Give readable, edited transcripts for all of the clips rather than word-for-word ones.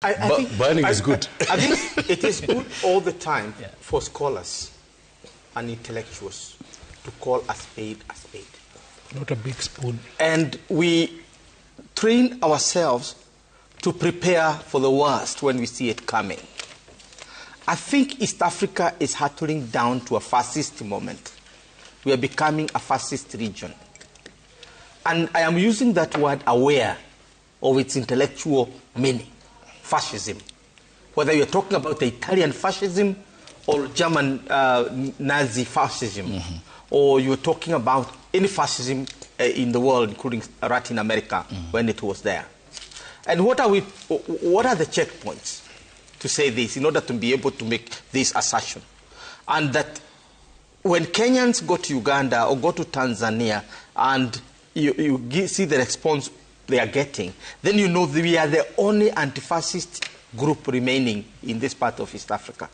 I think burning is good. I think it is good all the time for scholars and intellectuals to call a spade a spade. Not a big spoon. And we train ourselves to prepare for the worst when we see it coming. I think East Africa is hurtling down to a fascist moment. We are becoming a fascist region. And I am using that word aware of its intellectual meaning, fascism. Whether you're talking about the Italian fascism or German Nazi fascism, or you're talking about any fascism in the world, including Latin America, when it was there. And what are the checkpoints to say this in order to be able to make this assertion? And that when Kenyans go to Uganda or go to Tanzania and you see the response they are getting, then you know that we are the only anti-fascist group remaining in this part of East Africa.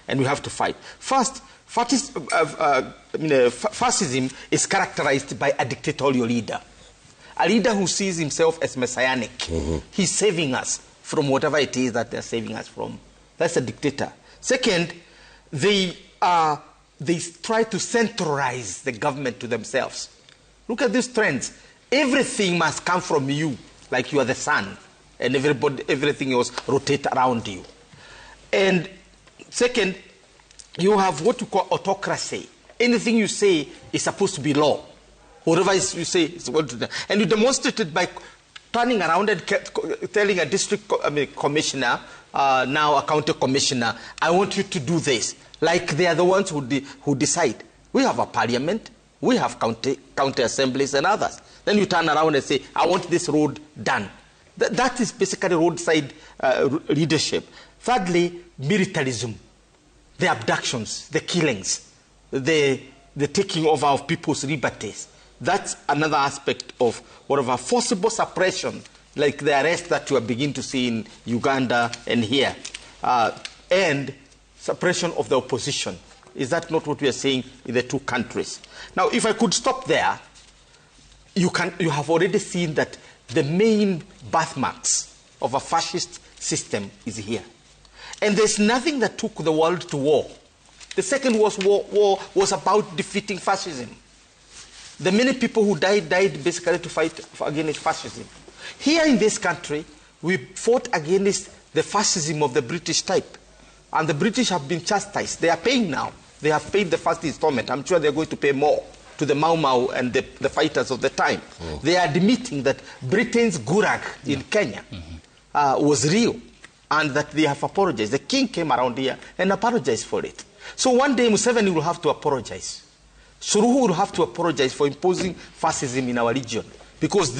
And we have to fight. First, fascism is characterized by a dictatorial leader. A leader who sees himself as messianic. He's saving us from whatever it is that they're saving us from. That's a dictator. Second, they try to centralize the government to themselves. Look at these trends. Everything must come from you, like you are the sun, and everything else rotate around you. And second, you have what you call autocracy. Anything you say is supposed to be law. Whatever you say is going to do. And you demonstrate it by turning around and telling a district commissioner, now a county commissioner, I want you to do this. Like they are the ones who decide. We have a parliament, we have county assemblies and others. Then you turn around and say, I want this road done. That is basically roadside leadership. Thirdly, militarism. The abductions, the killings, the taking over of people's liberties. That's another aspect of whatever forcible suppression, like the arrest that you are beginning to see in Uganda and here, and suppression of the opposition. Is that not what we are saying in the two countries? Now, if I could stop there, you have already seen that the main birthmarks of a fascist system is here. And there's nothing that took the world to war. The Second World War was about defeating fascism. The many people who died basically to fight against fascism. Here in this country, we fought against the fascism of the British type. And the British have been chastised. They are paying now. They have paid the first installment. I'm sure they're going to pay more to the Mau Mau and the fighters of the time. They are admitting that Britain's gulag in Kenya was real and that they have apologized. The king came around here and apologized for it. So one day Museveni will have to apologize. Suluhu will have to apologize for imposing fascism in our region. Because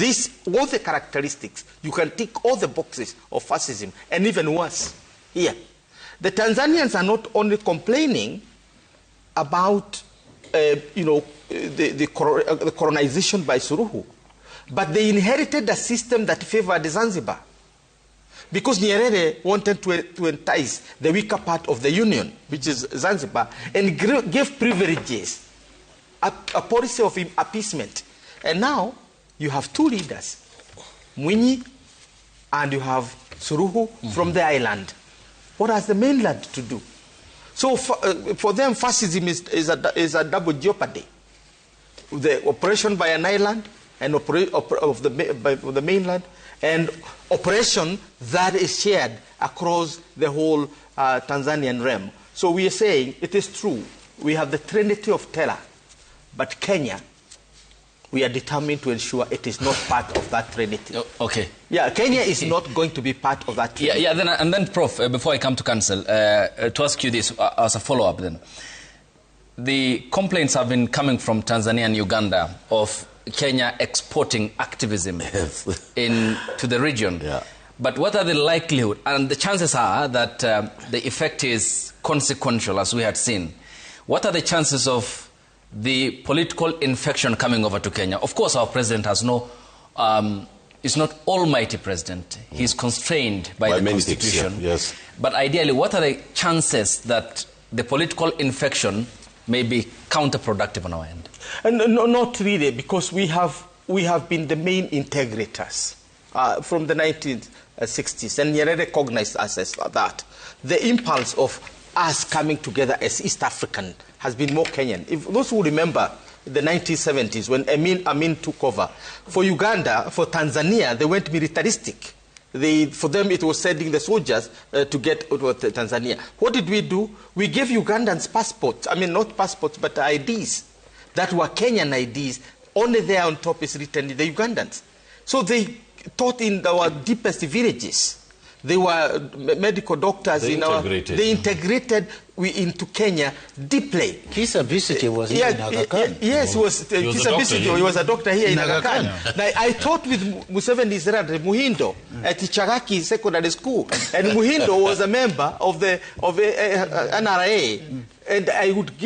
all the characteristics, you can tick all the boxes of fascism, and even worse here. The Tanzanians are not only complaining about the colonization by Suluhu, but they inherited a system that favored Zanzibar. Because Nyerere wanted to entice the weaker part of the union, which is Zanzibar, and gave privileges, a policy of appeasement. And now you have two leaders, Mwinyi and you have Suluhu from the island. What has the mainland to do? So for them, fascism is a double jeopardy. The operation by an island and of the mainland, and operation that is shared across the whole Tanzanian realm. So we are saying it is true. We have the trinity of terror, but Kenya, we are determined to ensure it is not part of that trinity. Okay. Yeah, Kenya is not going to be part of that trinity. Yeah. Then, Prof, before I come to council, to ask you this as a follow-up then. The complaints have been coming from Tanzania and Uganda of Kenya exporting activism to the region. Yeah. But what are the likelihood? And the chances are that the effect is consequential, as we had seen. What are the chances of the political infection coming over to Kenya? Of course, our president has is not almighty president. He's constrained by the constitution. Things, yeah. Yes. But ideally, what are the chances that the political infection may be counterproductive on our end? And no, not really, because we have been the main integrators from the 19th 60s, and Nyerere recognized us as that. The impulse of us coming together as East African has been more Kenyan. If those who remember the 1970s when Amin took over, for Uganda, for Tanzania, they went militaristic. For them, it was sending the soldiers to get out of Tanzania. What did we do? We gave Ugandans passports. I mean, not passports, but IDs that were Kenyan IDs. Only there on top is written the Ugandans. So they taught in our deepest villages. They were medical doctors They integrated into Kenya deeply. Kisa Bisiki was here in Aga Khan. Yes, Kisa Bisiki. He was a doctor here in Aga Khan. I taught with Museveni's brother Muhindo at Chagaki Secondary School, and Muhindo was a member of NRA. And I would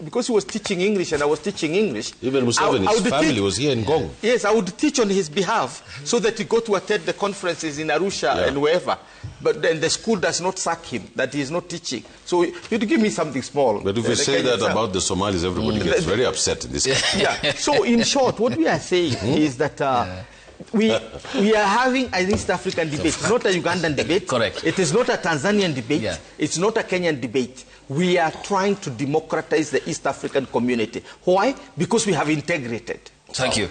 because he was teaching English and I was teaching English. Even Museveni's family was here in Gong. Yes, I would teach on his behalf so that he got to attend the conferences in Arusha and wherever. But then the school does not sack him, that he is not teaching. So you'd give me something small. But if we say that about the Somalis, everybody gets very upset in this country. Yeah. So in short, what we are saying is that we are having an East African debate. It's not a Ugandan debate. Correct. It is not a Tanzanian debate. It's not a Kenyan debate. We are trying to democratize the East African community. Why? Because we have integrated. Thank you.